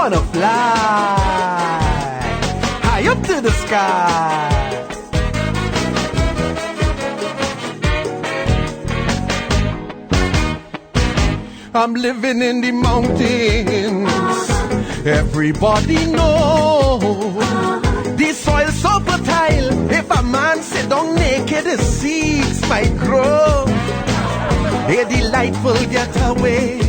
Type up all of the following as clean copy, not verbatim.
wanna fly high up to the sky. I'm living in the mountains. Everybody know the soil so fertile. If a man sit down naked, the seeds might grow. A delightful getaway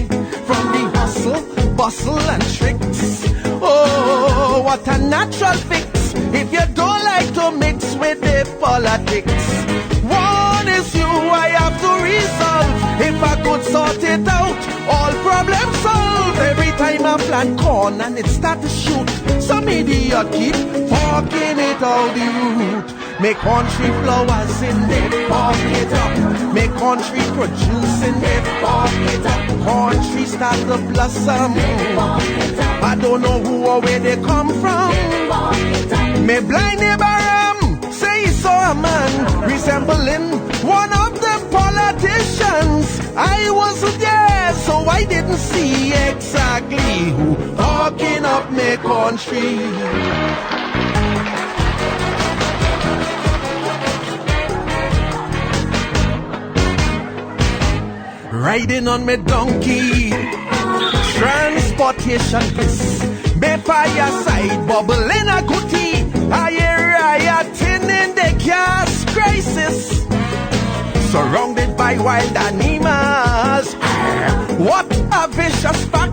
from the hustle, bustle and tricks. Oh, what a natural fix if you don't like to mix with the politics. One is you I have to resolve. If I could sort it out, all problems solved. Every time I plant corn and it start to shoot, some idiot keep fucking it out the root. Make country flowers in there, fuck it up. Make country produce in there, fuck it up. Country start to blossom. I don't know who or where they come from. Me blind neighbor say he saw a man resembling one of the politicians. I wasn't there, so I didn't see exactly who fucking up me country. Riding on me donkey, transportation bliss. Me fireside bubbling a goodie. I hear rioting in the gas crisis. Surrounded by wild animals. What a vicious pack.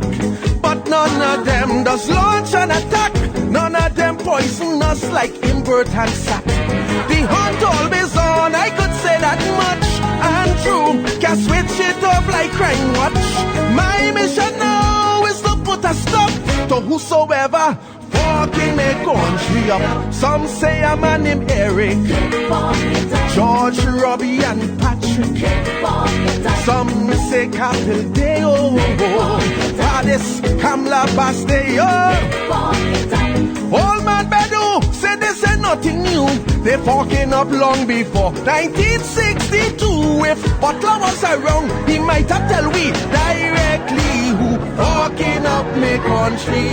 But none of them does launch an attack. None of them poison us like invert and sack. The hunt always on, I could say that much. And true, can switch it off like crime watch. My mission now is to put a stop to whosoever fucking me country up. Some say a man named Eric, George, Robbie and Patrick. Some say Capildeo, Addis, Kamla, Basteo. Old man Bedu said this ain't nothing new. They fucking up long before 1962. If Wattley was around, he might have tell we directly who fucking up me country.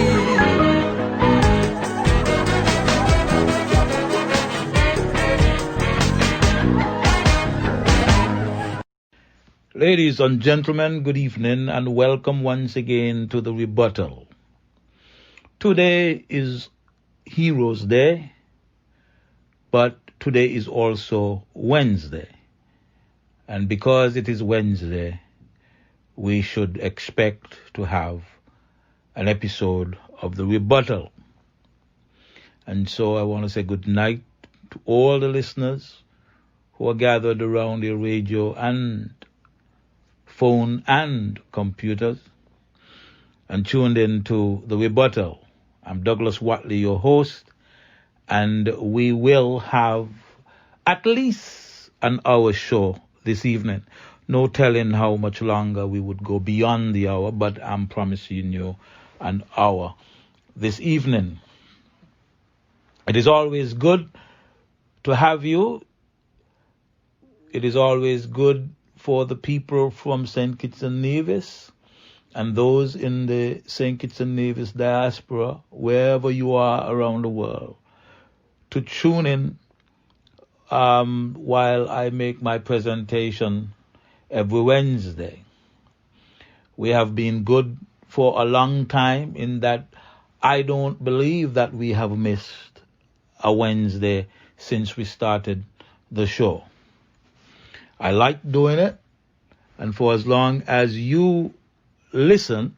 Ladies and gentlemen, good evening and welcome once again to the Rebuttal. Today is Heroes Day, but today is also Wednesday. And because it is Wednesday, we should expect to have an episode of the Rebuttal. And so I want to say good night to all the listeners who are gathered around the radio and phone and computers and tuned in to the Rebuttal. I'm Douglas Wattley, your host, and we will have at least an hour show this evening. No telling how much longer we would go beyond the hour, but I'm promising you an hour this evening. It is always good to have you. It is always good for the people from St. Kitts and Nevis and those in the St. Kitts and Nevis diaspora, wherever you are around the world, to tune in while I make my presentation every Wednesday. We have been good for a long time in that I don't believe that we have missed a Wednesday since we started the show. I like doing it, and for as long as you listen,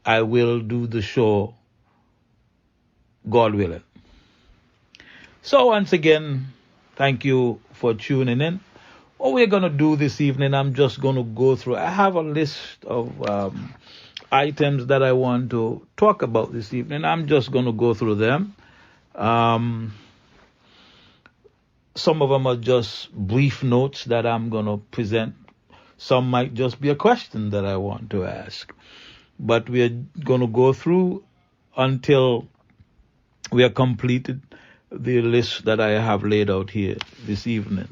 I will do the show, God willing. So once again, thank you for tuning in. What we're going to do this evening, I'm just going to go through. I have a list of items that I want to talk about this evening. I'm just going to go through them. Some of them are just brief notes that I'm going to present. Some might just be a question that I want to ask. But we're going to go through until we have completed the list that I have laid out here this evening.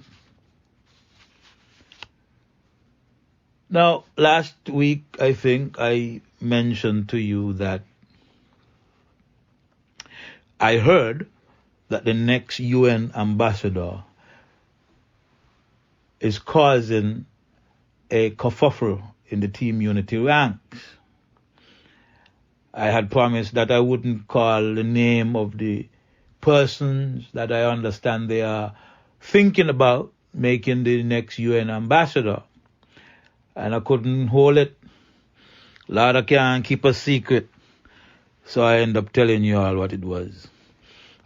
Now, last week, I think I mentioned to you that I heard that the next UN ambassador is causing a kerfuffle in the Team Unity ranks. I had promised that I wouldn't call the name of the persons that I understand they are thinking about making the next UN ambassador. And I couldn't hold it. Lord, I can't keep a secret. So I end up telling you all what it was.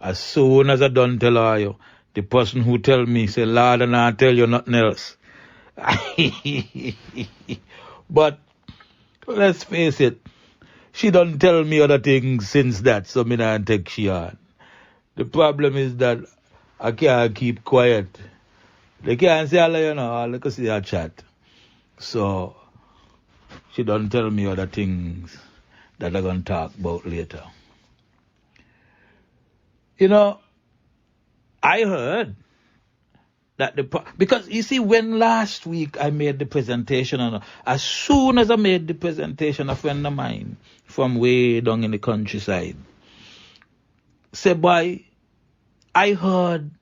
As soon as I done tell all you, the person who tell me, say, Lord, and I tell you nothing else. But let's face it, she done tell me other things since that, so me not take she on. The problem is that I can't keep quiet. They can't say all, you know, all they can see her chat. So she done tell me other things that I'm going to talk about later. You know, I heard that because you see, when last week I made the presentation, and as soon as I made the presentation, a friend of mine from way down in the countryside said, boy, I heard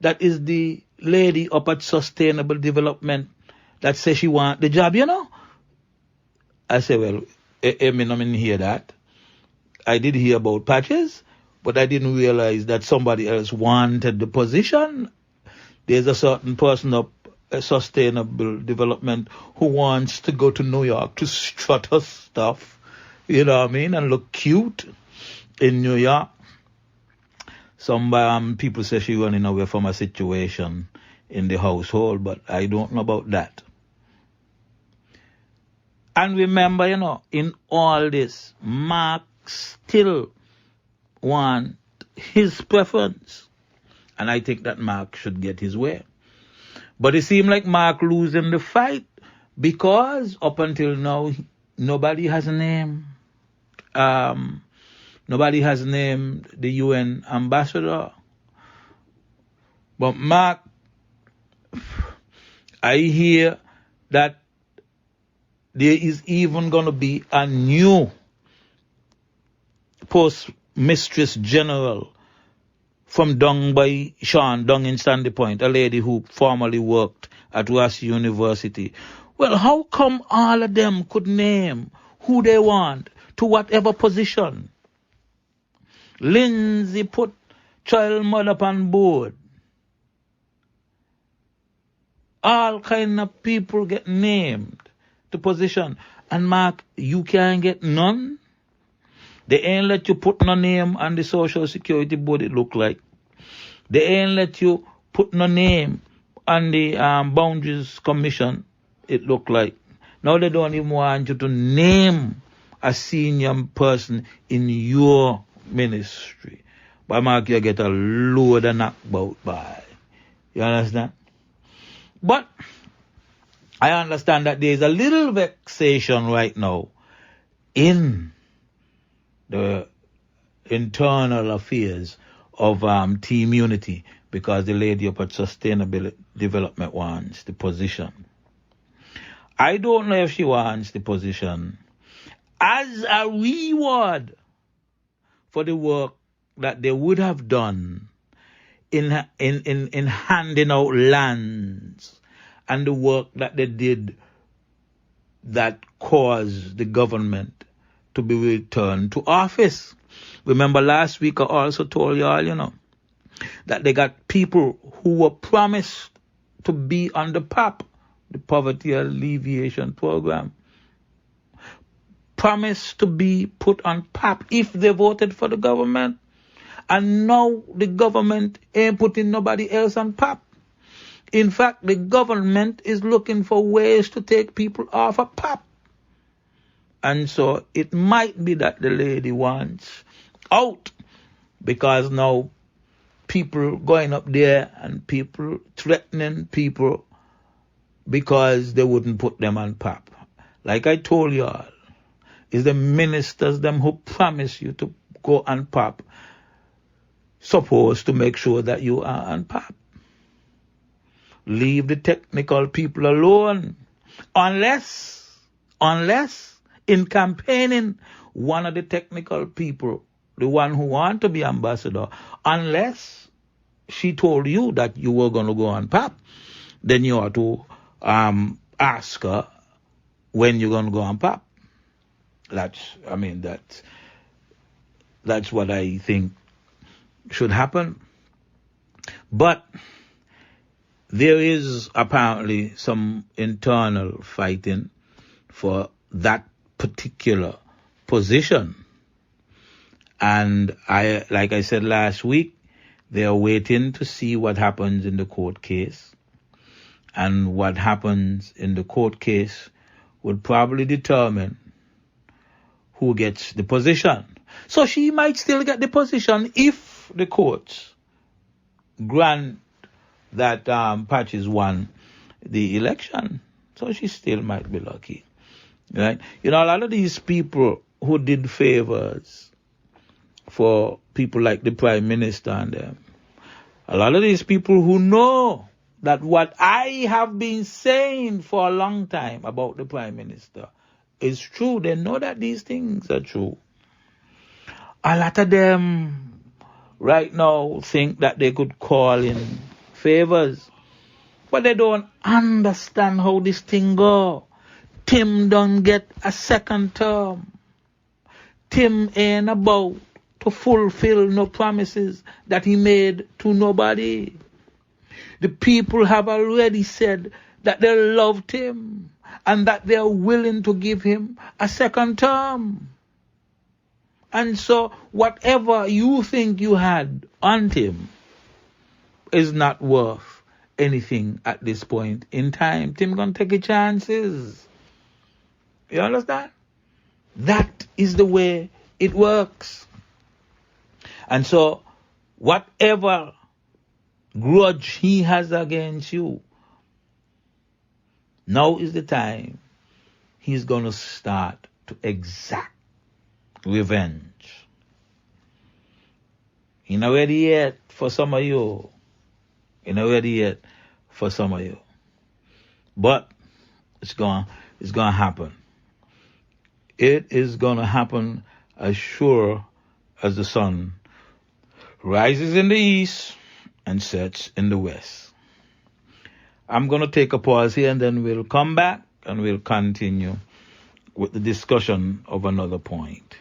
that is the lady up at Sustainable Development that says she want the job, you know. I said, well, I didn't hear that. I did hear about Patches, but I didn't realize that somebody else wanted the position. There's a certain person up at Sustainable Development who wants to go to New York to strut her stuff, you know what I mean, and look cute in New York. Some people say she's running away from a situation in the household, but I don't know about that. And remember, you know, in all this, Mark still wants his preference. And I think that Mark should get his way. But it seemed like Mark losing the fight because up until now, nobody has named the UN ambassador. But Mark, I hear that there is even going to be a new postmistress general from down by Sean, down in Sandy Point, a lady who formerly worked at Ross University. Well, how come all of them could name who they want to whatever position? Lindsay put child mother on board. All kind of people get named to position. And Mark, you can't get none? They ain't let you put no name on the Social Security Board, it look like. They ain't let you put no name on the Boundaries Commission, it look like. Now they don't even want you to name a senior person in your ministry. But Mark, you get a load of knockbout by. You understand? But I understand that there is a little vexation right now in the internal affairs of Team Unity because the lady up at Sustainable Development wants the position. I don't know if she wants the position as a reward for the work that they would have done in handing out lands and the work that they did that caused the government to be returned to office. Remember last week I also told y'all, you know, that they got people who were promised to be on the PAP, the Poverty Alleviation Program, promised to be put on PAP if they voted for the government. And now the government ain't putting nobody else on PAP. In fact, the government is looking for ways to take people off of PAP. And so it might be that the lady wants out because now people going up there and people threatening people because they wouldn't put them on PAP. Like I told y'all, it's the ministers them who promise you to go on PAP supposed to make sure that you are on PAP. Leave the technical people alone. Unless in campaigning, one of the technical people the one who want to be ambassador, unless she told you that you were going to go on pap. Then you ought to ask her when you're going to go on pap. That's what I think should happen. But there is apparently some internal fighting for that particular position. And like I said last week, they are waiting to see what happens in the court case. And what happens in the court case would probably determine who gets the position. So she might still get the position if the courts grant that Patches won the election. So she still might be lucky. Right? You know, a lot of these people who did favors for people like the Prime Minister and them, a lot of these people who know that what I have been saying for a long time about the Prime Minister is true. They know that these things are true. A lot of them right now think that they could call in favors, but they don't understand how this thing go. Tim don't get a second term. Tim ain't about to fulfill no promises that he made to nobody. The people have already said that they loved him and that they are willing to give him a second term. And so whatever you think you had on him is not worth anything at this point in time. Tim gonna take his chances. You understand? That is the way it works. And so whatever grudge he has against you, now is the time he's going to start to exact revenge. He not ready yet for some of you. He not ready yet for some of you. But it's going to happen. It is going to happen as sure as the sun rises in the east and sets in the west. I'm going to take a pause here and then we'll come back and we'll continue with the discussion of another point.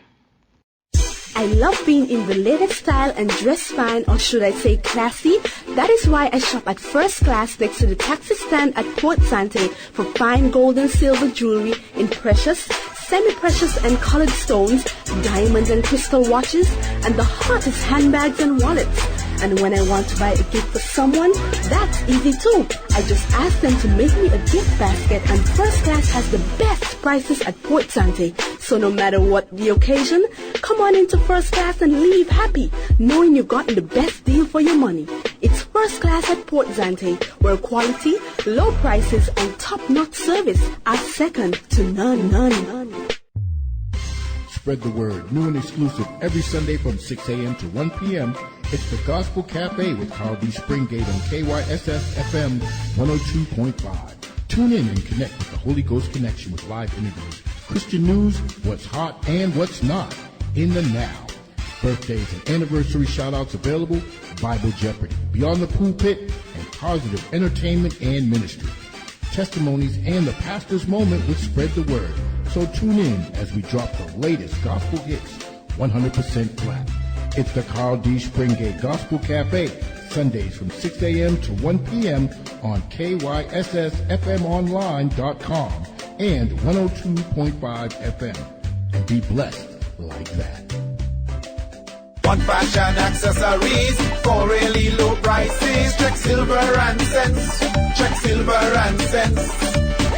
I love being in the latest style and dress fine, or should I say classy. That is why I shop at First Class next to the taxi stand at Port Sante for fine gold and silver jewelry in precious, semi-precious and colored stones, diamond and crystal watches, and the hottest handbags and wallets. And when I want to buy a gift for someone, that's easy too. I just ask them to make me a gift basket, and First Class has the best prices at Port Sante. So no matter what the occasion, come on into First Class and leave happy, knowing you've gotten the best deal for your money. It's First Class at Port Sante, where quality, low prices, and top-notch service are second to none. Spread the word. New and exclusive every Sunday from 6 a.m. to 1 p.m. It's the Gospel Cafe with Carl D. Springate on KYSS FM 102.5. Tune in and connect with the Holy Ghost Connection with live interviews, Christian news, what's hot and what's not in the now. Birthdays and anniversary shout-outs available, Bible Jeopardy, Beyond the Pulpit, and positive entertainment and ministry. Testimonies and the pastor's moment with Spread the Word. So tune in as we drop the latest gospel hits, 100% black. It's the Carl D. Springate Gospel Cafe, Sundays from 6 a.m. to 1 p.m. on KYSSFMonline.com and 102.5 FM. And be blessed like that. One fashion accessories for really low prices. Check silver and cents. Check silver and cents.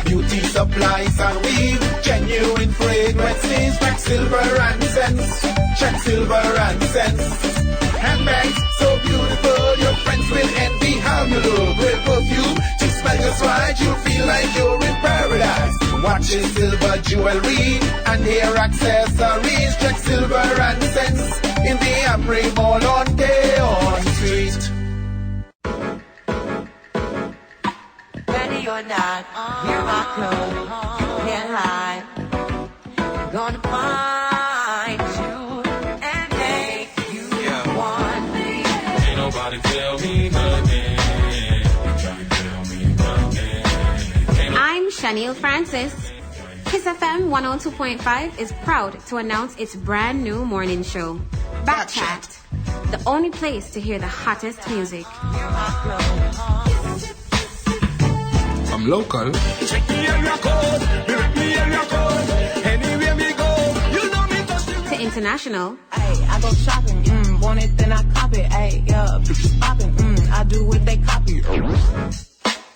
Beauty supplies and weave, genuine fragrances. Check silver and cents. Check silver and cents. Handbags so beautiful, your friends will envy how you look. With perfume to smell just right, you'll feel like you're in paradise. Watches, silver jewelry, and hair accessories. Check silver and cents in the Amri Mall on Keon Street. Ready or not, hear my clothes, can't hide. Gonna find you and day. Shaniel Francis. Kyssfm 102.5 is proud to announce its brand new morning show, Backchat, the only place to hear the hottest music. From local to international. Ay, I go shopping, want it then I cop it. Ay, yeah, bitches popping, I do what they copy.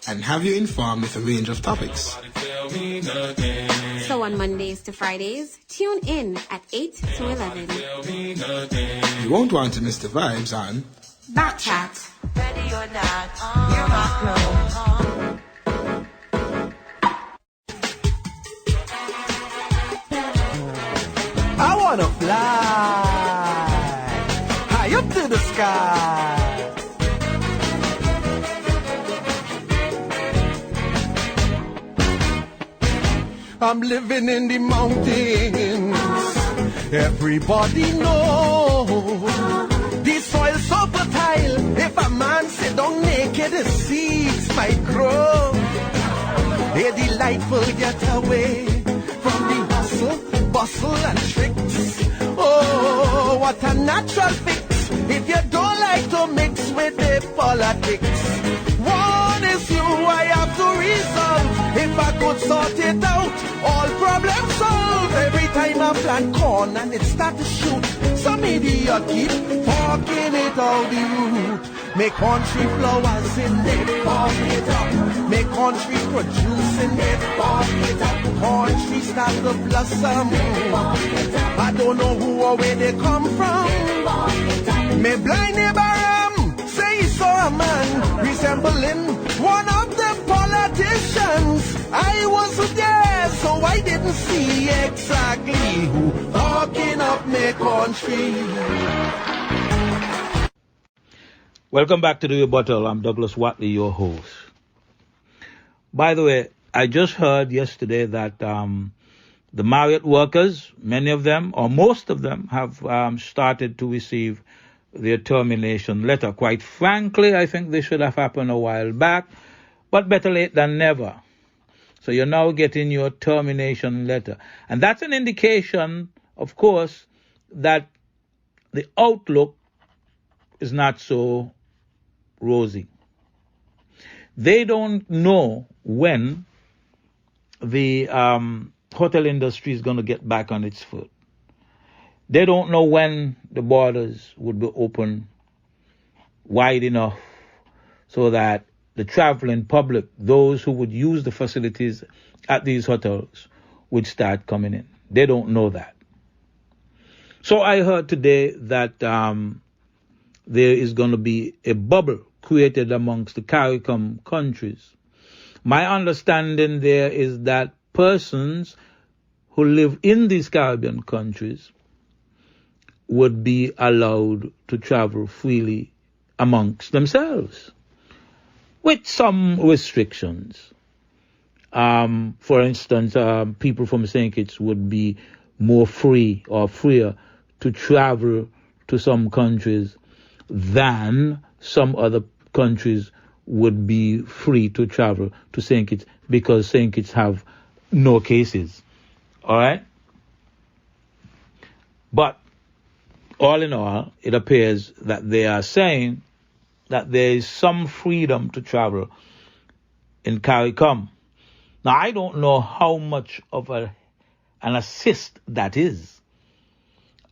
and have you informed with a range of topics. So on Mondays to Fridays, tune in at 8 to 11. You won't want to miss the vibes on Backchat. Ready or not, you're my clothes. I wanna fly high up to the sky. I'm living in the mountains. Everybody knows the soil so fertile. If a man sit down naked, the seeds might grow. A delightful getaway from the hustle, bustle and tricks. Oh, what a natural fix if you don't like to mix with the politics. One issue I have to resolve. If I could sort it out, all problems solved. Every time I plant corn and it start to shoot, some idiot keep forking it out the root. Make country flowers in it, fork it up. Make country producing it, fork it up. Country start to blossom. I don't know who or where they come from. Me blind neighbor say he saw a man resembling one of the politicians. I wasn't there, so I didn't see exactly who walking up my country. Welcome back to the Rebuttal. I'm Douglas Wattley, your host. By the way, I just heard yesterday that the Marriott workers, many of them, or most of them, have started to receive their termination letter. Quite frankly, I think this should have happened a while back, but better late than never. So you're now getting your termination letter. And that's an indication, of course, that the outlook is not so rosy. They don't know when the hotel industry is going to get back on its foot. They don't know when the borders would be open wide enough so that the traveling public, those who would use the facilities at these hotels, would start coming in. They don't know that. So I heard today that there is going to be a bubble created amongst the CARICOM countries. My understanding there is that persons who live in these Caribbean countries would be allowed to travel freely amongst themselves, with some restrictions. For instance, people from St. Kitts would be more free or freer to travel to some countries than some other countries would be free to travel to St. Kitts, because St. Kitts have no cases. All right? But all in all, it appears that they are saying that there is some freedom to travel in CARICOM. Now, I don't know how much of an assist that is.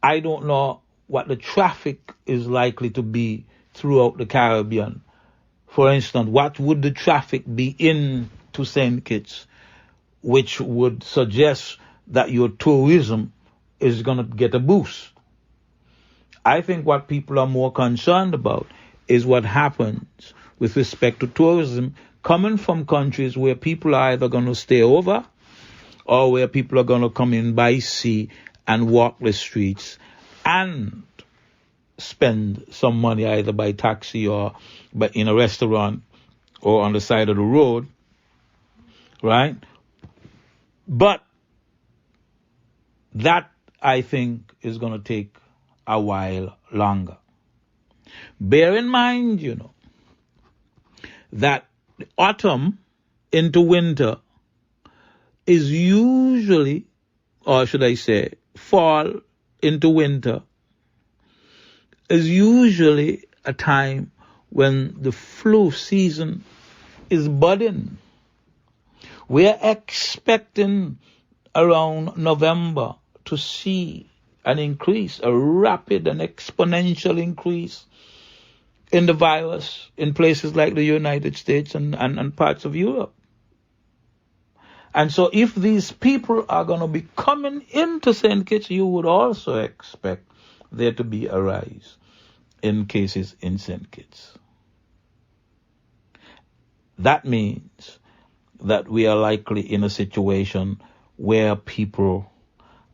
I don't know what the traffic is likely to be throughout the Caribbean. For instance, what would the traffic be into St. Kitts, which would suggest that your tourism is going to get a boost? I think what people are more concerned about is what happens with respect to tourism coming from countries where people are either going to stay over or where people are going to come in by sea and walk the streets and spend some money either by taxi or in a restaurant or on the side of the road, right? But that, I think, is going to take a while longer. Bear in mind, that autumn into winter is usually, or should I say, fall into winter, is usually a time when the flu season is budding. We are expecting around November to see an increase, a rapid and exponential increase in the virus in places like the United States and parts of Europe. And so if these people are going to be coming into St. Kitts, you would also expect there to be a rise in cases in St. Kitts. That means that we are likely in a situation where people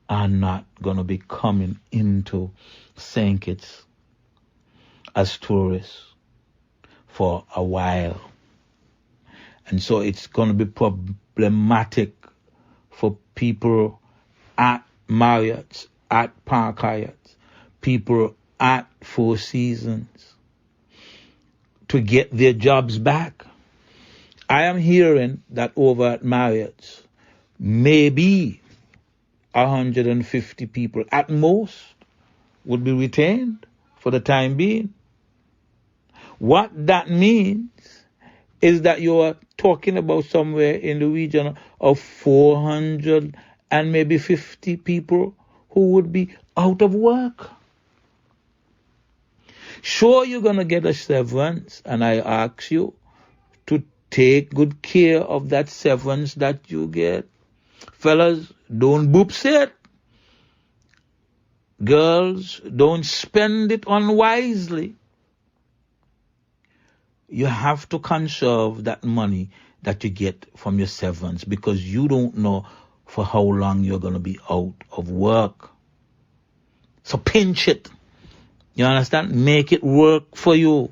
are not going to be coming into St. Kitts as tourists for a while. And so it's going to be problematic for people at Marriott's, at Park Hyatt's, people at Four Seasons to get their jobs back. I am hearing that over at Marriott's, maybe 150 people at most would be retained for the time being. What that means is that you are talking about somewhere in the region of 400 and maybe 50 people who would be out of work. Sure, you're going to get a severance, and I ask you to take good care of that severance that you get. Fellas, don't boops it. Girls, don't spend it unwisely. You have to conserve that money that you get from your severance because you don't know for how long you're going to be out of work. So pinch it. You understand? Make it work for you.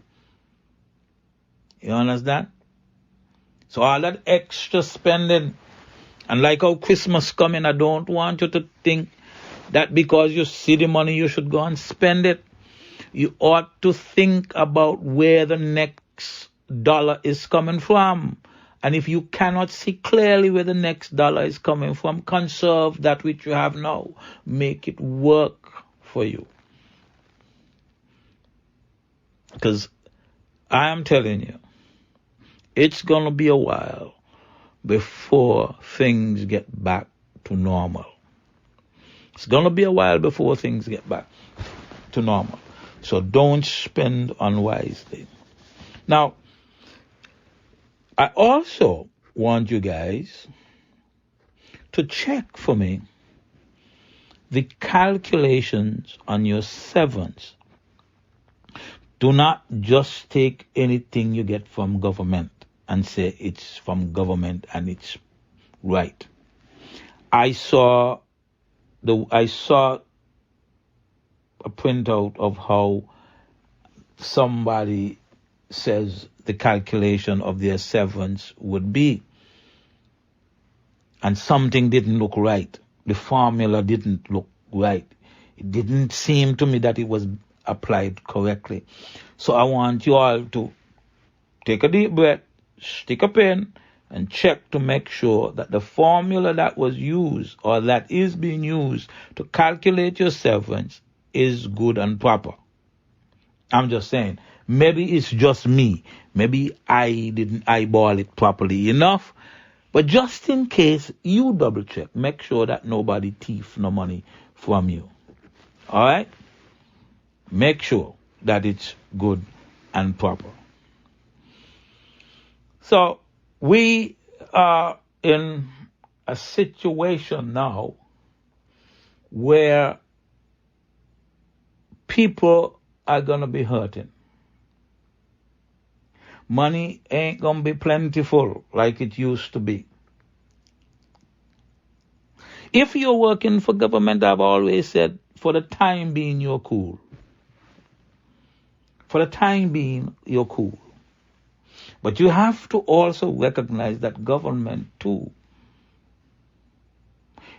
You understand? So all that extra spending, and like how Christmas coming, I don't want you to think that because you see the money you should go and spend it. You ought to think about where the next dollar is coming from. And if you cannot see clearly where the next dollar is coming from, conserve that which you have now. Make it work for you. Because I am telling you, it's going to be a while before things get back to normal. It's going to be a while before things get back to normal. So don't spend unwisely. Now, I also want you guys to check for me the calculations on your severance. Do not just take anything you get from government and say it's from government and it's right. I saw a printout of how somebody says the calculation of their severance would be. And something didn't look right. The formula didn't look right. It didn't seem to me that it was applied correctly. So I want you all to take a deep breath, stick a pen, and check to make sure that the formula that was used or that is being used to calculate your severance is good and proper. I'm just saying, maybe it's just me. Maybe I didn't eyeball it properly enough. But just in case, you double check. Make sure that nobody thief no money from you. All right? Make sure that it's good and proper. So we are in a situation now where people are going to be hurting. Money ain't going to be plentiful like it used to be. If you're working for government, I've always said, for the time being, you're cool. For the time being, you're cool. But you have to also recognize that government, too,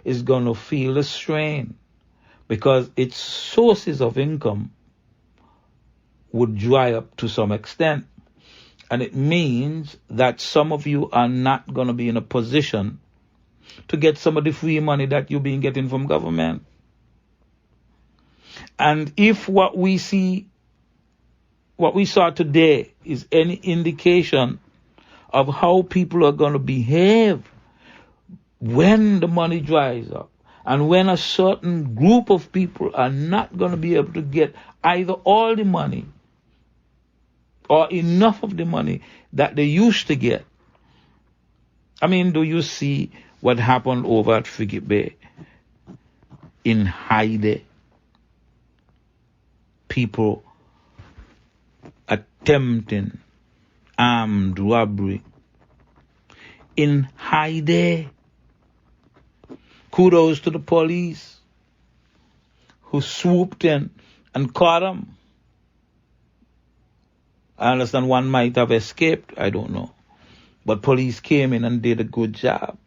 is going to feel the strain because its sources of income would dry up to some extent. And it means that some of you are not going to be in a position to get some of the free money that you've been getting from government. And if what we saw today is any indication of how people are going to behave when the money dries up, and when a certain group of people are not going to be able to get either all the money or enough of the money that they used to get. I mean, do you see what happened over at Frigate Bay in Haide? People attempting armed robbery in Haide. Kudos to the police who swooped in and caught them. I understand one might have escaped, I don't know. But police came in and did a good job.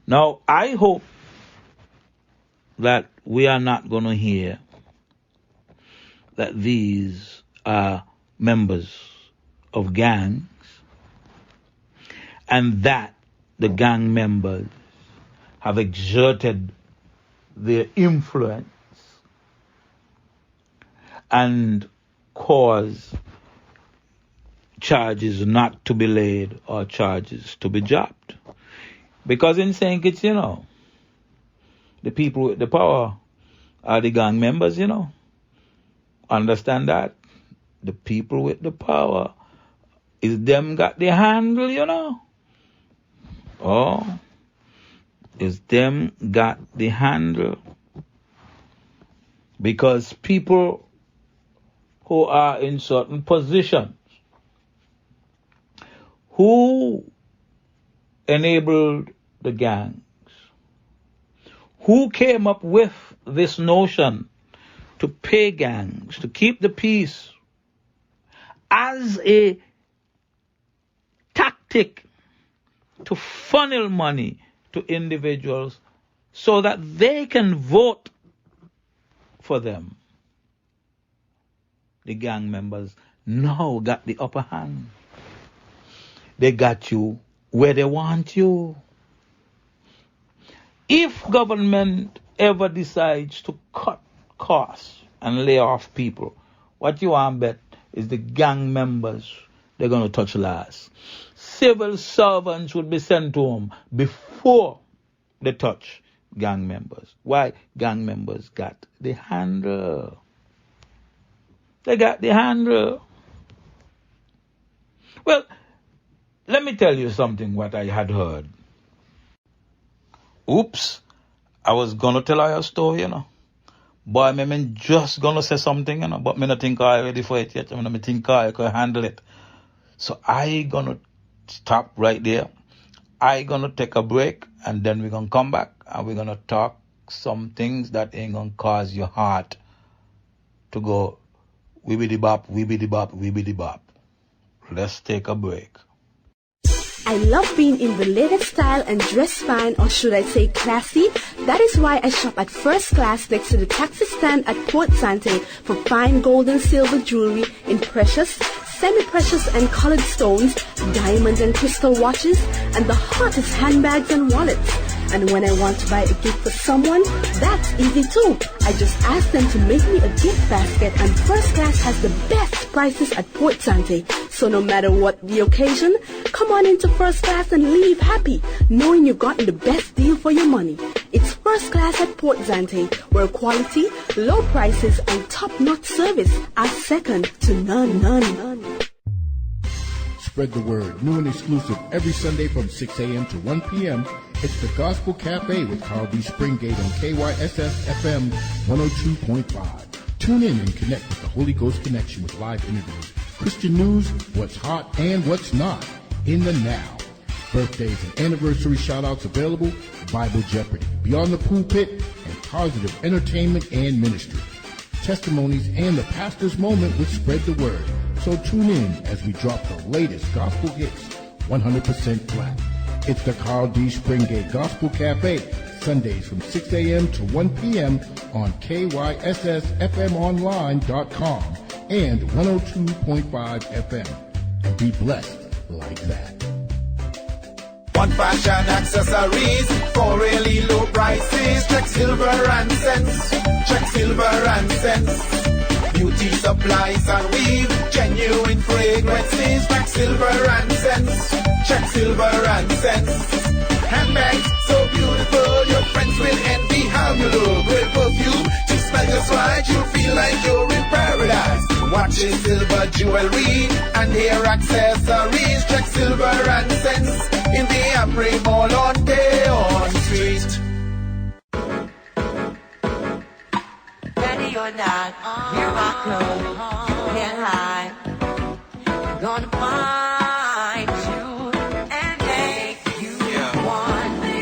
Now, I hope that we are not going to hear that these are members of gangs and that the gang members have exerted their influence and cause charges not to be laid or charges to be dropped. Because in St. Kitts, the people with the power are the gang members, Understand that? The people with the power is them got the handle, Oh, is them got the handle. Because people who are in certain positions, who enabled the gangs, who came up with this notion to pay gangs, to keep the peace as a tactic to funnel money to individuals so that they can vote for them. The gang members now got the upper hand. They got you where they want you. If government ever decides to cut costs and lay off people, what you want bet is the gang members they're going to touch last. Civil servants would be sent home before they touch gang members. Why? Gang members got the handle. They got the handle. Well, let me tell you something what I had heard. Oops, I was going to tell you a story, Boy, me just going to say something, but me not think I'm ready for it yet. Me think I can handle it. So I going to stop right there. I going to take a break, and then we're going to come back, and we're going to talk some things that ain't going to cause your heart to go wibbity bop, wibbity bop, wibbity bop. Let's take a break. I love being in the latest style and dress fine, or should I say classy. That is why I shop at First Class next to the taxi stand at Port Sante for fine gold and silver jewelry in precious, semi-precious and colored stones, diamond and crystal watches, and the hottest handbags and wallets. And when I want to buy a gift for someone, that's easy too. I just ask them to make me a gift basket, and First Class has the best prices at Port Sante. So no matter what the occasion, come on into First Class and leave happy, knowing you've gotten the best deal for your money. It's First Class at Port Sante, where quality, low prices, and top-notch service are second to none. Spread the word. New and exclusive every Sunday from 6 a.m. to 1 p.m. It's the Gospel Cafe with Carl B. Springate on KYSS FM 102.5. Tune in and connect with the Holy Ghost Connection with live interviews, Christian news, what's hot and what's not, in the now. Birthdays and anniversary shout-outs available, Bible Jeopardy, Beyond the Pulpit, and positive entertainment and ministry. Testimonies and the pastor's moment with Spread the Word. So tune in as we drop the latest gospel hits, 100% flat. It's the Carl D. Springate Gospel Cafe, Sundays from 6 a.m. to 1 p.m. on KYSSFMonline.com and 102.5 FM. And be blessed like that. One fashion accessories for really low prices. Check silver and cents. Check silver and cents. Beauty supplies and weave, genuine fragrances. Check silver and cents. Check silver and cents. Handbags so beautiful, your friends will envy how you look. Great perfume, to smell just right, you feel like you're in paradise. Watches, silver jewelry, and hair accessories. Check silver and cents in the Amri Mall on Deon Street. Ready or not, hear my clothes, can't hide. Gonna find you and make you want me.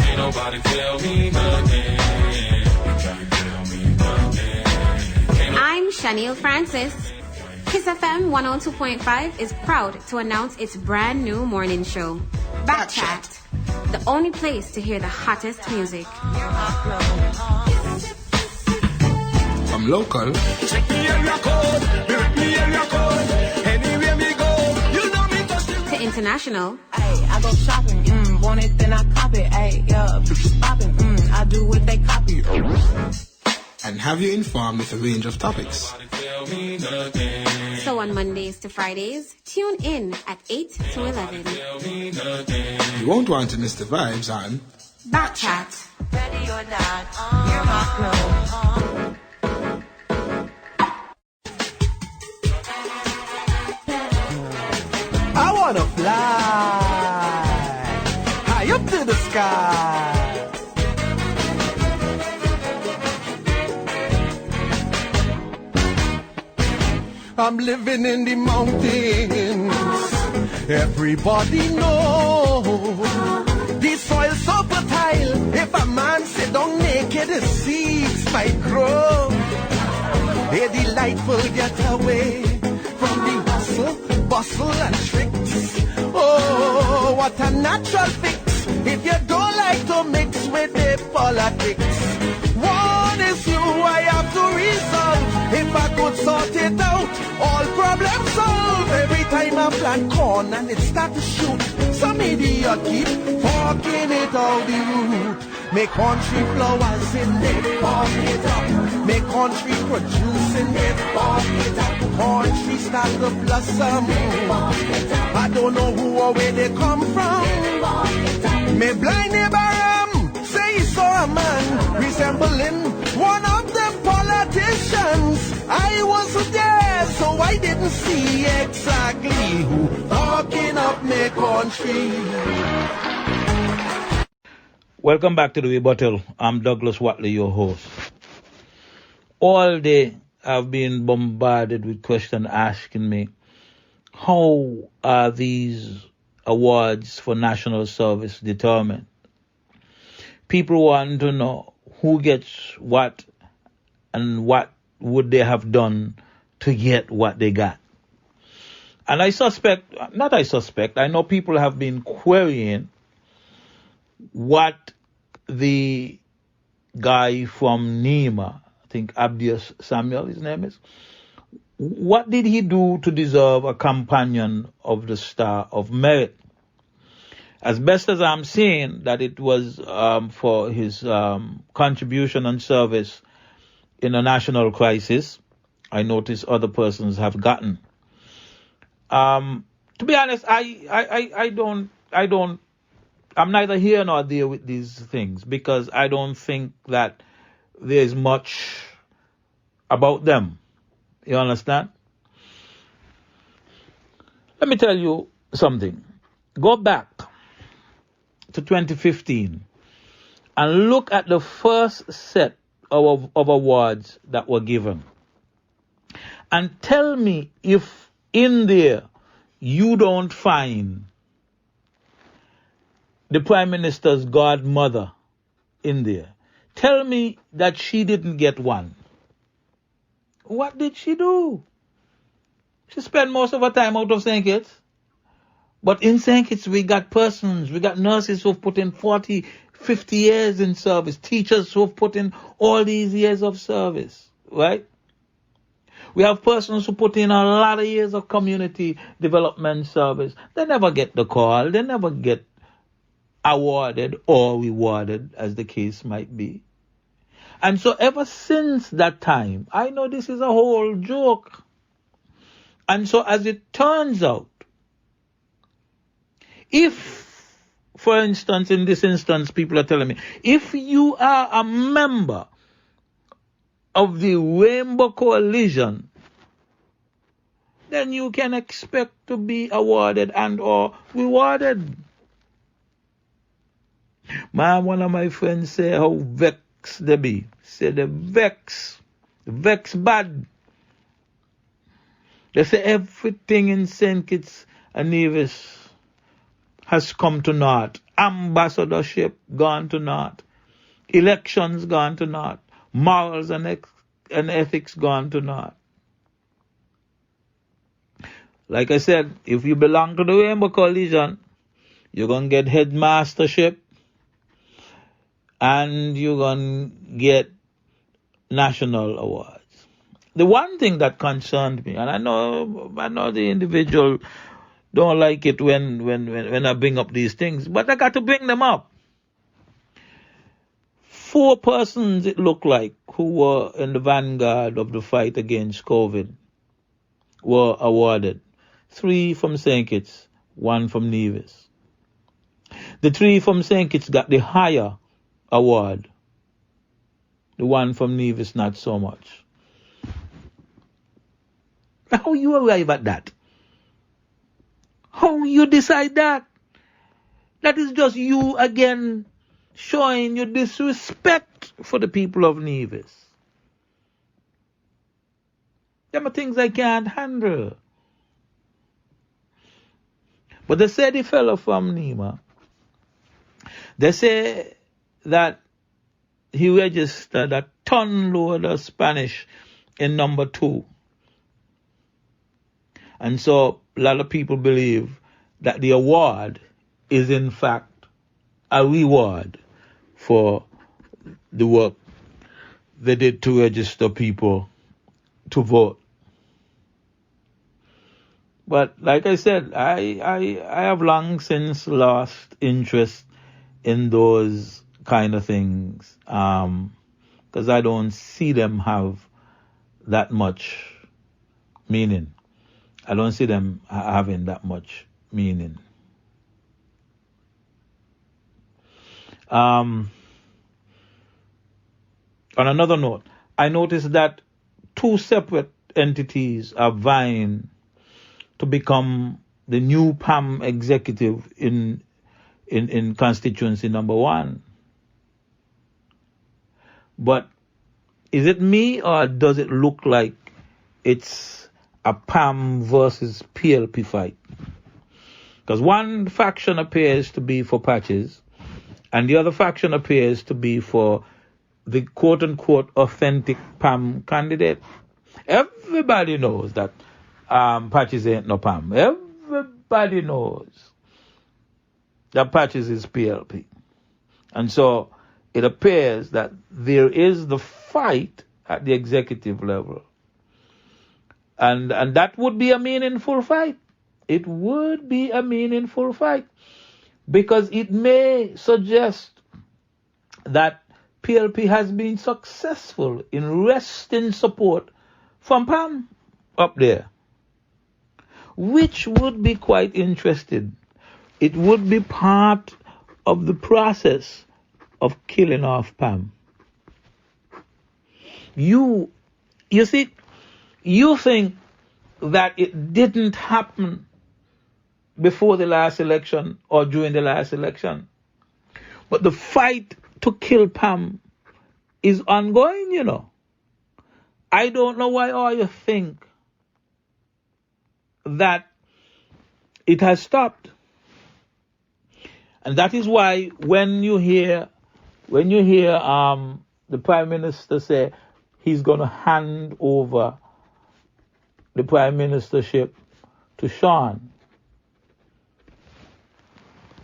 Ain't nobody tell me nothing. Can't tell me nothing. I'm Shaniel Francis. Kyssfm 102.5 is proud to announce its brand new morning show, Backchat, the only place to hear the hottest music. From local Check me area code, me area code. Anywhere me go, you know me touch the To international, Ay, I go shopping, want it then I cop it. Ay, yeah, popping, I do what they copy. and have you informed with a range of topics. tell me nothing. so on Mondays to Fridays, tune in at 8 to 11. Tell me nothing. You won't want to miss the vibes on Backchat. Ready or not, hear my clothes. I wanna fly high up to the sky. I'm living in the mountains. Everybody knows the soil so fertile. If a man sit down naked, the seeds might grow. A delightful getaway from the hustle, bustle and tricks. Oh, what a natural fix if you don't like to mix with the politics. One issue I have to resolve. If I could sort it out, all problems solved. Every time I plant corn and it start to shoot, some idiot keep forking it out the root. Make country flowers in it, fork it up. Make country producing it, fork it up. Country start to blossom. I don't know who or where they come from. Me blind neighbor say he saw a man resembling one of the politicians. I wasn't there, so I didn't see exactly who talking up me country. Welcome back to the Rebuttal. I'm Douglas Wattley, your host. All day I've been bombarded with questions asking me, how are these awards for national service determined? People want to know who gets what and what would they have done to get what they got. And I know people have been querying what the guy from Nima, I think Abdius Samuel, his name is, what did he do to deserve a companion of the Star of Merit? As best as I'm seeing, that it was for his contribution and service in a national crisis. I notice other persons have gotten. To be honest, I'm neither here nor there with these things, because I don't think that there's much about them. You understand? Let me tell you something. Go back to 2015 and look at the first set of awards that were given. And tell me if in there you don't find the Prime Minister's godmother in there. Tell me that she didn't get one. What did she do? She spent most of her time out of St. Kitts. But in St. Kitts, we got persons, we got nurses who've put in 40, 50 years in service, teachers who've put in all these years of service, right? We have persons who put in a lot of years of community development service. They never get the call. They never get awarded or rewarded, as the case might be. And so ever since that time, I know this is a whole joke. And so as it turns out, if, for instance, in this instance, people are telling me, if you are a member of the Rainbow Coalition, then you can expect to be awarded and or rewarded. One of my friends say how vexed they be. Say they vex bad. They say everything in St. Kitts and Nevis has come to naught. Ambassadorship gone to naught. Elections gone to naught. Morals and ethics gone to naught. Like I said, if you belong to the Rainbow Coalition, you're going to get headmastership and you're going to get national awards. The one thing that concerned me, and I know the individual don't like it when I bring up these things, but I got to bring them up. 4 persons, it looked like, who were in the vanguard of the fight against COVID were awarded. 3 from St. Kitts, 1 from Nevis. The 3 from St. Kitts got the higher award. The 1 from Nevis, not so much. How you arrive at that? How you decide that? That is just you again showing your disrespect for the people of Nevis. Them are things I can't handle. But they say the fellow from Nima, they say that he registered a ton load of Spanish in number 2. And so a lot of people believe that the award is in fact a reward for the work they did to register people to vote. But like I said, I have long since lost interest in those kind of things because I don't see them have that much meaning. I don't see them having that much meaning. On another note, I noticed that 2 separate entities are vying to become the new PAM executive in constituency number 1. But is it me or does it look like it's a PAM versus PLP fight? Because one faction appears to be for patches and the other faction appears to be for the quote-unquote authentic PAM candidate. Everybody knows that patches ain't no PAM. Everybody knows that patches is PLP. And so it appears that there is the fight at the executive level. And that would be a meaningful fight. It would be a meaningful fight because it may suggest that PLP has been successful in wresting support from PAM up there, which would be quite interesting. It would be part of the process of killing off PAM. You see, you think that it didn't happen before the last election or during the last election. But the fight to kill PAM is ongoing, you know. I don't know why all you think that it has stopped. And that is why when you hear the Prime Minister say he's going to hand over the Prime Ministership to Sean,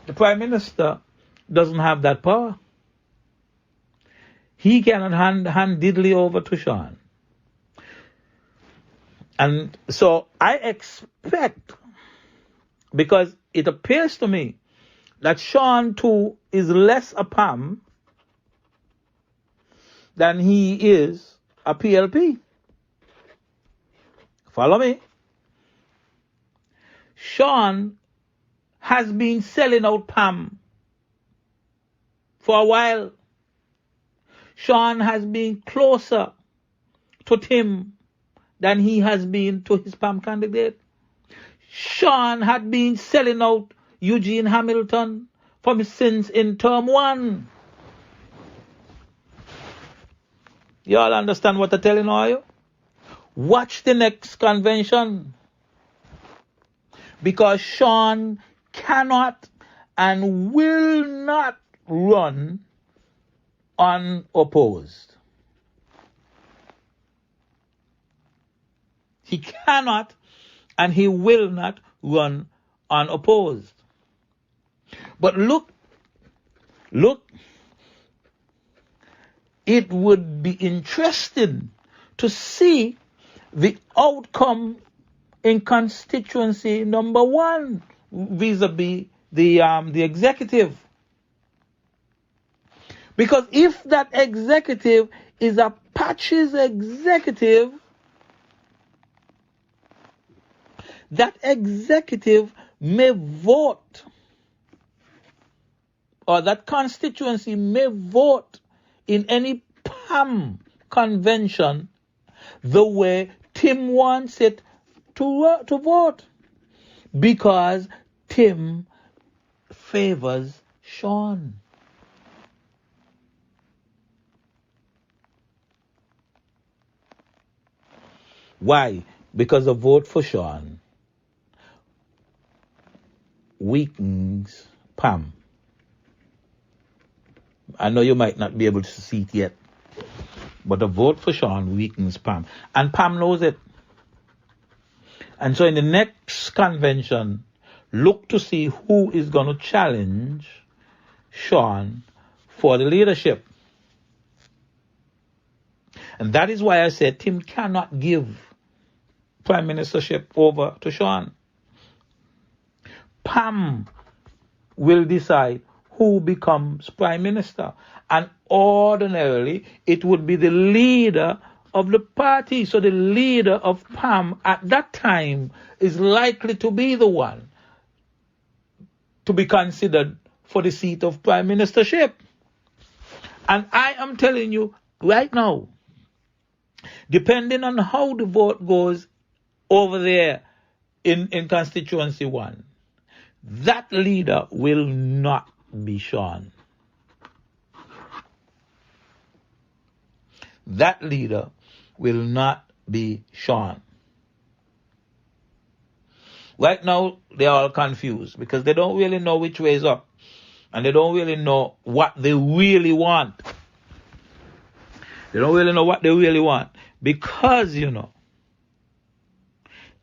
the Prime Minister doesn't have that power. He cannot hand diddly over to Sean. And so I expect, because it appears to me that Sean too is less a Pam than he is a PLP. Follow me? Sean has been selling out Pam for a while. Sean has been closer to Tim than he has been to his Pam candidate. Sean had been selling out Eugene Hamilton since in term 1. You all understand what I'm telling you? Watch the next convention. Because Sean cannot and will not run unopposed. He cannot and he will not run unopposed. But look, it would be interesting to see the outcome in constituency number 1 vis-a-vis the executive. Because if that executive is a Patches executive, that executive may vote, or that constituency may vote in any PAM convention the way Tim wants it to vote, because Tim favors Sean. Why? Because a vote for Sean weakens Pam. I know you might not be able to see it yet, but a vote for Sean weakens Pam. And Pam knows it. And so in the next convention, look to see who is going to challenge Sean for the leadership. And that is why I said Tim cannot give prime ministership over to Sean. Pam will decide who becomes prime minister. And ordinarily, it would be the leader of the party. So the leader of Pam at that time is likely to be the one to be considered for the seat of prime ministership. And I am telling you right now, depending on how the vote goes over there in constituency 1, that leader will not be Sean. That leader will not be Sean. Right now, they're all confused because they don't really know which way is up. And they don't really know what they really want. They don't really know what they really want. Because,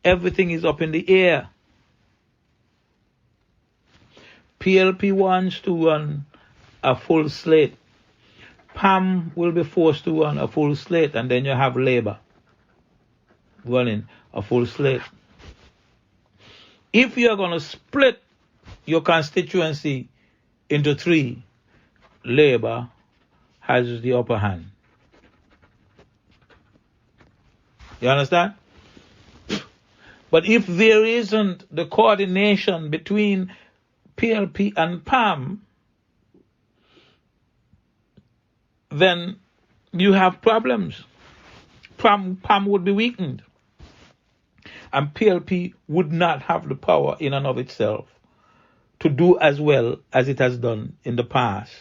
everything is up in the air. PLP wants to run a full slate. Pam will be forced to run a full slate, and then you have Labour running a full slate. If you're going to split your constituency into 3, Labour has the upper hand. You understand? But if there isn't the coordination between PLP and PAM, then you have problems. PAM would be weakened. And PLP would not have the power in and of itself to do as well as it has done in the past.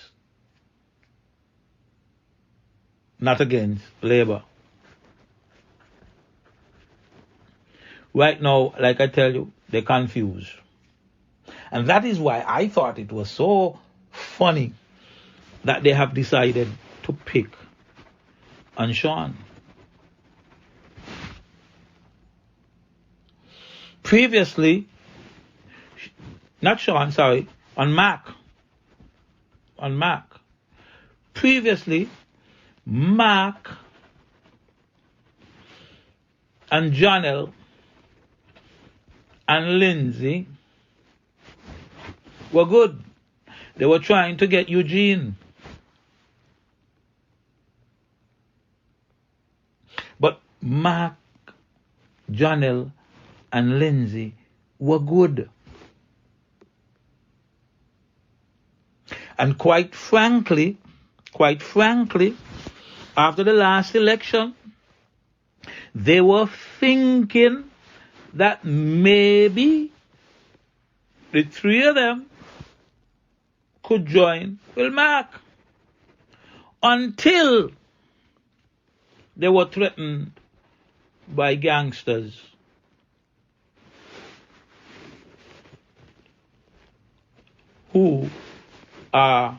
Not against Labour. Right now, like I tell you, they're confused. And that is why I thought it was so funny that they have decided to pick on Sean. Previously, not Sean, sorry, on Mac. Previously, Mac and Jonell and Lindsay were good. They were trying to get Eugene. But Mark, Janelle, and Lindsay were good. And quite frankly, after the last election, they were thinking that maybe the three of them could join with Mark, until they were threatened by gangsters. Who are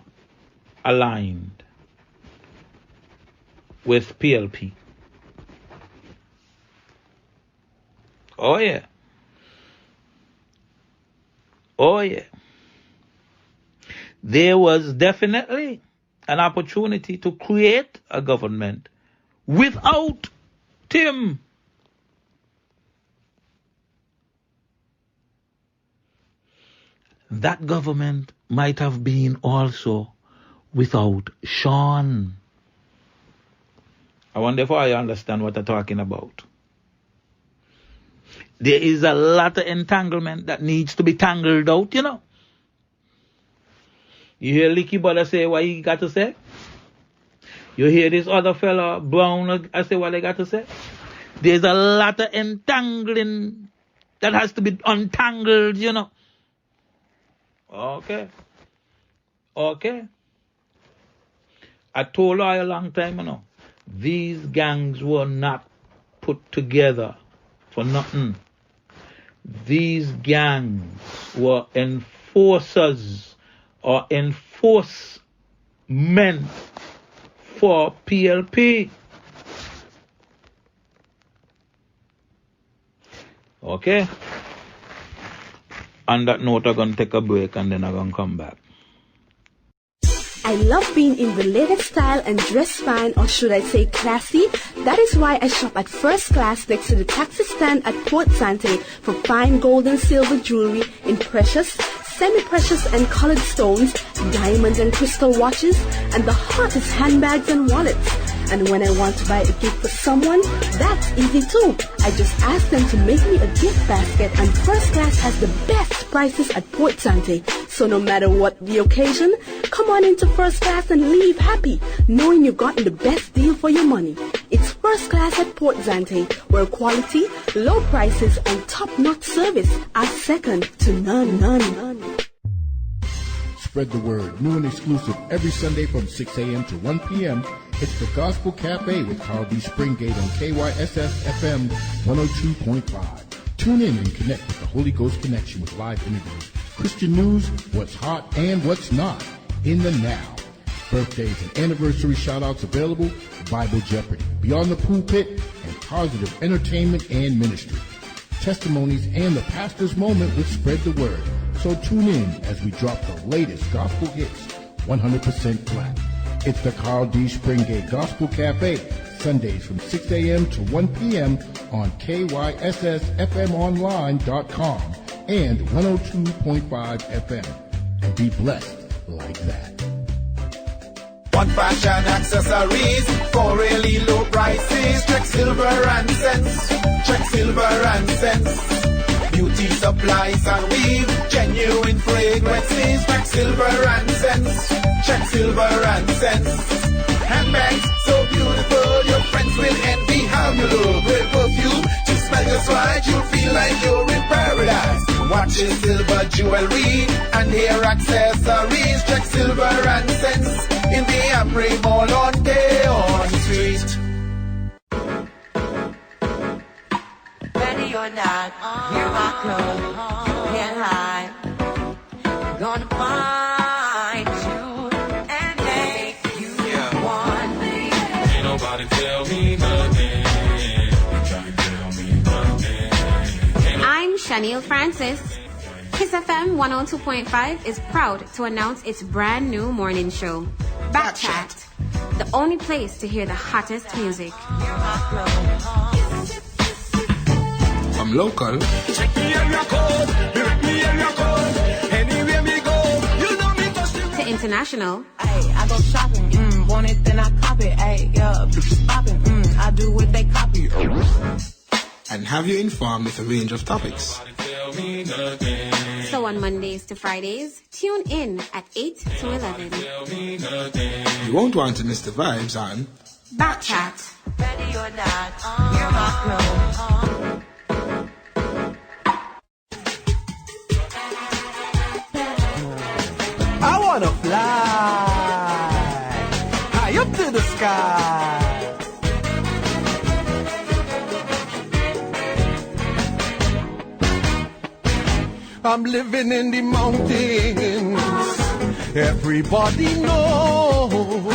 aligned with PLP. Oh yeah. Oh yeah. There was definitely an opportunity to create a government without Tim. That government might have been also without Sean. I wonder if I understand what I'm talking about. There is a lot of entanglement that needs to be tangled out, you know. You hear Licky Brother say what he got to say? You hear this other fella, Brown, I say what they got to say? There's a lot of entangling that has to be untangled, you know. Okay. I told you a long time, you know, these gangs were not put together for nothing. These gangs were enforcers or enforcement for PLP. Okay? On that note, I'm going to take a break and then I'm going to come back. I love being in the latest style and dress fine, or should I say classy. That is why I shop at First Class next to the taxi stand at Port Sante for fine gold and silver jewelry in precious, semi-precious and colored stones, diamond and crystal watches, and the hottest handbags and wallets. And when I want to buy a gift for someone, that's easy too. I just ask them to make me a gift basket, and First Class has the best prices at Port Sante. So no matter what the occasion, come on into First Class and leave happy, knowing you've gotten the best deal for your money. It's First Class at Port Sante, where quality, low prices, and top-notch service are second to none. Spread the word. New and exclusive every Sunday from 6 a.m. to 1 p.m. It's the Gospel Cafe with Carl B. Springate on KYSS FM 102.5. Tune in and connect with the Holy Ghost Connection with live interviews, Christian news, what's hot and what's not in the now. Birthdays and anniversary shout-outs available, Bible Jeopardy, Beyond the Pulpit, and positive entertainment and ministry. Testimonies and the pastor's moment with Spread the Word. So tune in as we drop the latest gospel hits 100% flat. It's the Carl D. Springate Gospel Cafe, Sundays from 6 a.m. to 1 p.m. on KYSSFMonline.com and 102.5 FM. And be blessed like that. One fashion accessories for really low prices. Check silver and cents. Check silver and cents. Beauty supplies and weave, genuine fragrances. Check silver and cents. Check silver and cents. Handbags so beautiful, your friends will envy how you look. With perfume to smell just right, you'll feel like you're in paradise. Watches, silver jewelry, and hair accessories. Check silver and cents in the Amri Mall on Deon Street. Ready or not, here I come, can't hide. Gonna find you and make you want me. Ain't nobody tell me nothing. Try to tell me nothing. I'm Shaniel Francis. Kyssfm 102.5 is proud to announce its brand new morning show, Backchat, the only place to hear the hottest music. I'm local. Check the area code, direct me area code. Anywhere me go, you know me touch the international. Ay, I go shopping, want it, then I cop it. Ay, yeah, popping, I do what they copy. And have you informed with a range of topics. So on Mondays to Fridays, tune in at 8 to 11. You won't want to miss the vibes on Back Chat. Ready or not, you're my crew. I wanna fly high up to the sky. I'm living in the mountains. Everybody knows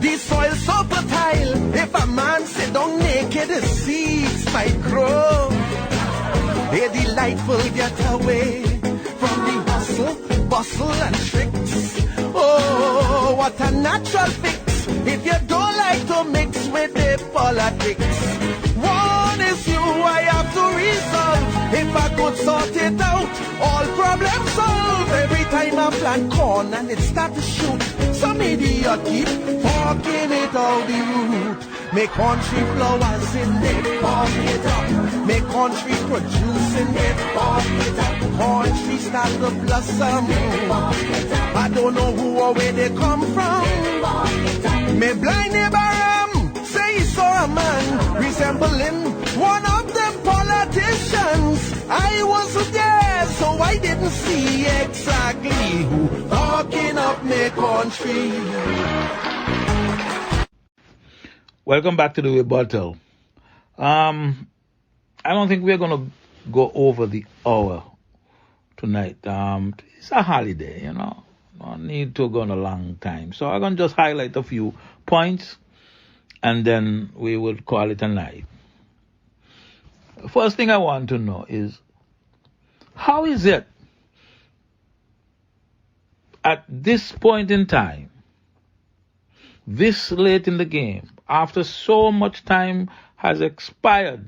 the soil so fertile. If a man sit down naked, the seeds might grow. A delightful getaway from the hustle, bustle, and tricks. Oh, what a natural fix if you don't like to mix with the politics. One issue I have to resolve. If I could sort it out, all problems solved. Every time I plant corn and it start to shoot, some idiot keep forking it out the root. Make country flowers in it, fork it up. Make country producing it, fork it up. Country start to blossom. I don't know who or where they come from. Me blind neighbor say he saw a man resembling one of them politicians. I wasn't there, so I didn't see exactly who talking up me country. Welcome back to the Rebuttal. I don't think we're going to go over the hour tonight. It's a holiday, you know. No need to go on a long time. So I'm going to just highlight a few points and then we will call it a night. First thing I want to know is, how is it at this point in time, this late in the game, after so much time has expired,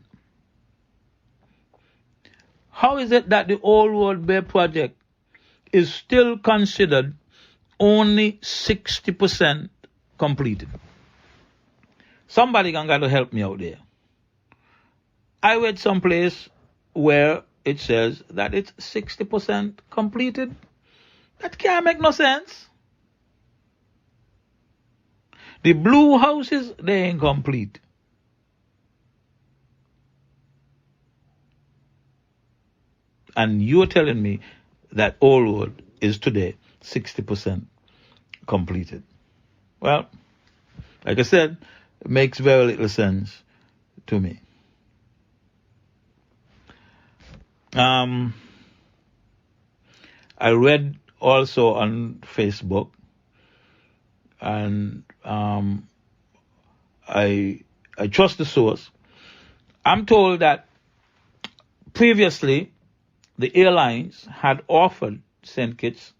how is it that the Old Road Bay project is still considered only 60% completed? Somebody got to help me out there. I read someplace where it says that it's 60% completed. That can't make no sense. The blue houses, they ain't complete. And you're telling me that Old Road is today 60% completed. Well, like I said, it makes very little sense to me. I read also on Facebook, and I trust the source. I'm told that previously the airlines had offered St. Kitts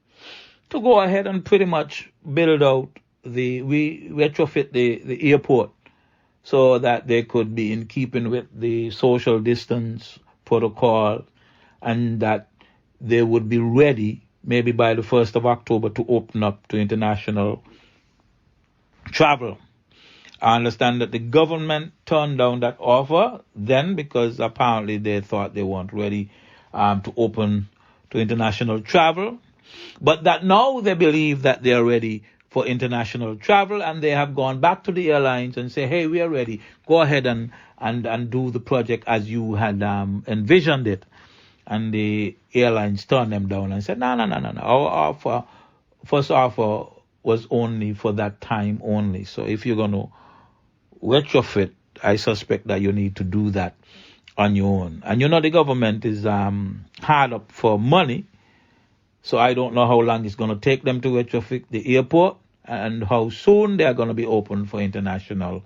to go ahead and pretty much build out retrofit the airport so that they could be in keeping with the social distance protocol, and that they would be ready maybe by the 1st of October to open up to international travel. I understand that the government turned down that offer then because apparently they thought they weren't ready to open to international travel, but that now they believe that they are ready for international travel, and they have gone back to the airlines and say, hey, we are ready. Go ahead and do the project as you had envisioned it. And the airlines turned them down and said, no. Our first offer was only for that time only. So if you're going to retrofit, I suspect that you need to do that on your own. And you know the government is hard up for money, so I don't know how long it's going to take them to retrofit the airport and how soon they are going to be open for international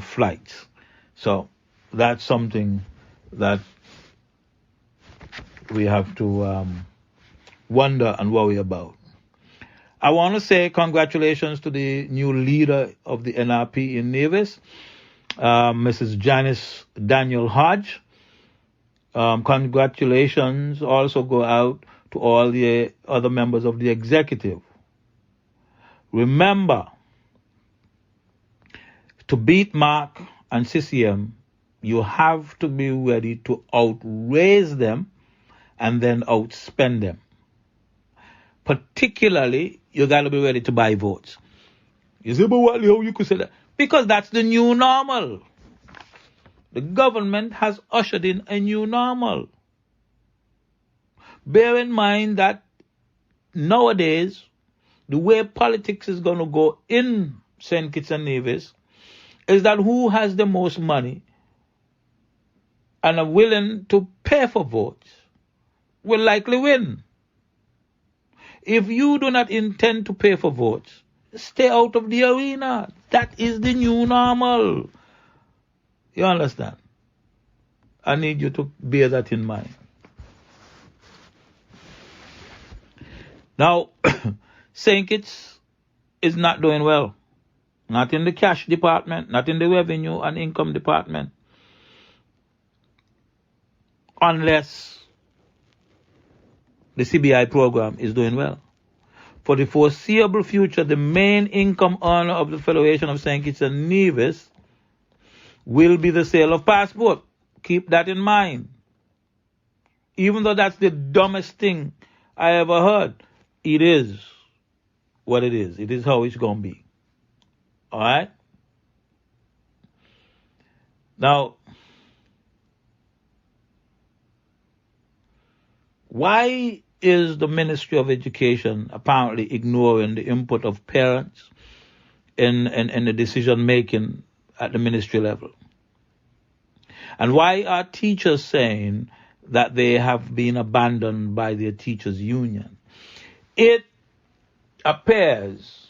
flights. So that's something that we have to wonder and worry about. I want to say congratulations to the new leader of the NRP in Nevis, Mrs. Janice Daniel Hodge. Congratulations also go out to all the other members of the executive Remember, to beat Mark and CCM, you have to be ready to outraise them and then outspend them. Particularly, you got to be ready to buy votes. You say, but Wattley, how you could say that? Because that's the new normal. The government has ushered in a new normal. Bear in mind that nowadays, the way politics is going to go in St. Kitts and Nevis is that who has the most money and are willing to pay for votes will likely win. If you do not intend to pay for votes, stay out of the arena. That is the new normal. You understand? I need you to bear that in mind. Now, St. Kitts is not doing well. Not in the cash department, not in the revenue and income department. Unless the CBI program is doing well. For the foreseeable future, the main income earner of the Federation of St. Kitts and Nevis will be the sale of passport. Keep that in mind. Even though that's the dumbest thing I ever heard, it is what it is. It is how it's going to be. All right? Now, why is the Ministry of Education apparently ignoring the input of parents in the decision making at the ministry level? And why are teachers saying that they have been abandoned by their teachers' union? It appears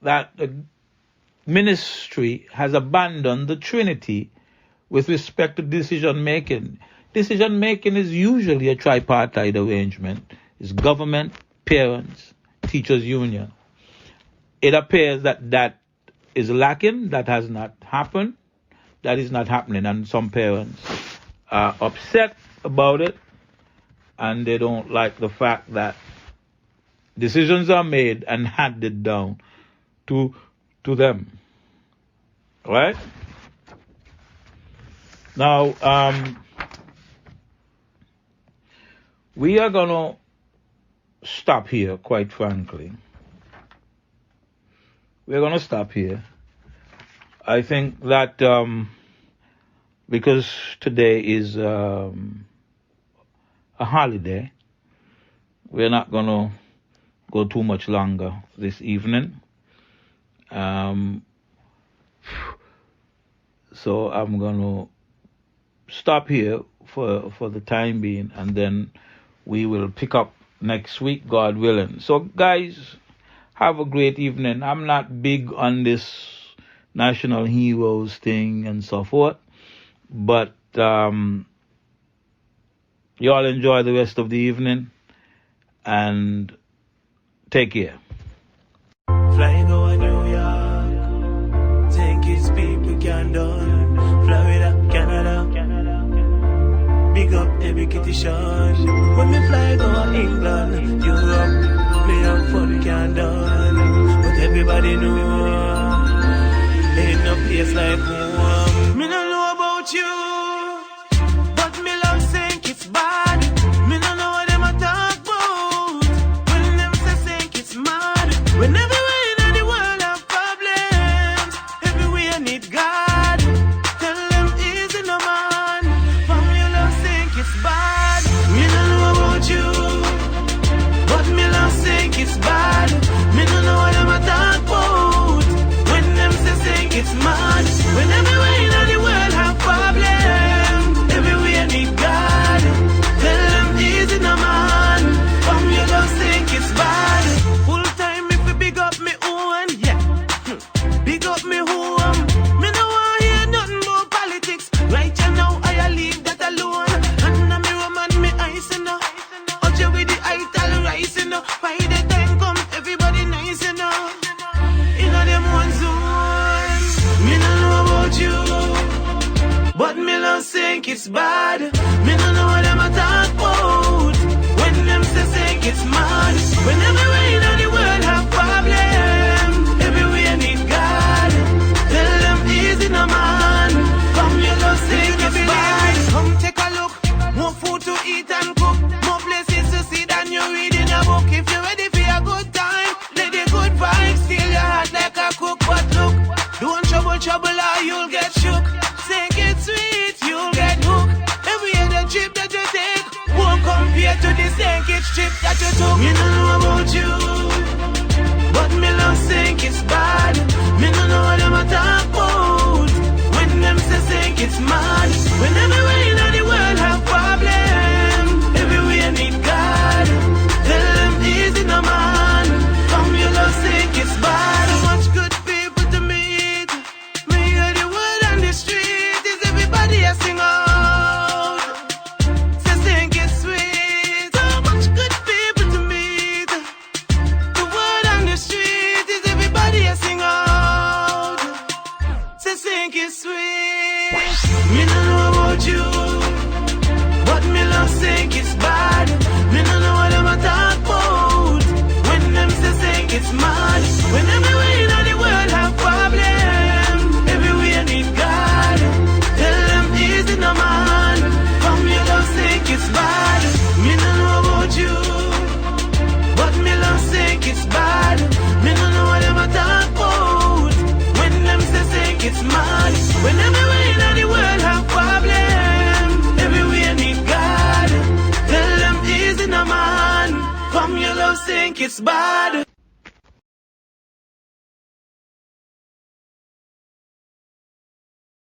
that the ministry has abandoned the Trinity with respect to decision making. Decision making is usually a tripartite arrangement. It's government, parents, teachers' union. It appears that that is lacking. That has not happened. That is not happening. And some parents are upset about it. And they don't like the fact that decisions are made and handed down to them. Right? Now, we are going to stop here, quite frankly. We're going to stop here. I think that because today is a holiday, we're not going to go too much longer this evening. So I'm going to stop here for the time being, and then we will pick up next week, God willing. So, guys, have a great evening. I'm not big on this national heroes thing and so forth, but you all enjoy the rest of the evening, and take care. Flying over New York, St. Kitts people can done. Florida, Canada, big up every kitty shine. When me fly over England, Europe, me have fun can done. But everybody know, ain't no place like home. Me no know about you, but me love St. Kitts bad. Me no know what them a talk about. When them say St. Kitts mad, when everywhere in the world have problems, everywhere need God. Tell them easy no man, from you love St. Kitts bad. Me no know about you, but me love St. Kitts bad. Me no know what them a talk about. When them say St. Kitts mad, when everywhere in the world have problems, everywhere need God. Tell them easy no man, from you love St. Kitts bad. Full time if you big up me own, yeah. Big up me home. Me no want hear nothing about politics. Right now I leave that alone. And me woman me ice enough. Out you with the ital rice enough. By the time come everybody nice enough. In a them one zone. Me no know about you, but me love St. Kitts bad. Me no know what them a talk about. When them say St. Kitts mad, when everywhere in the world have problems. Me no know about you, but me love think it's bad. Me no know what them a talk about. When them say it's mad. When everywhere in the world have problem, everywhere need God. Tell them easy no man. Come your love think it's bad. Me no know about you, but me love think it's bad. Me no know what them a talk about. When them say it's mad. When everywhere in the world have problem, everywhere need God. Tell them easy no man. Come your love think it's bad.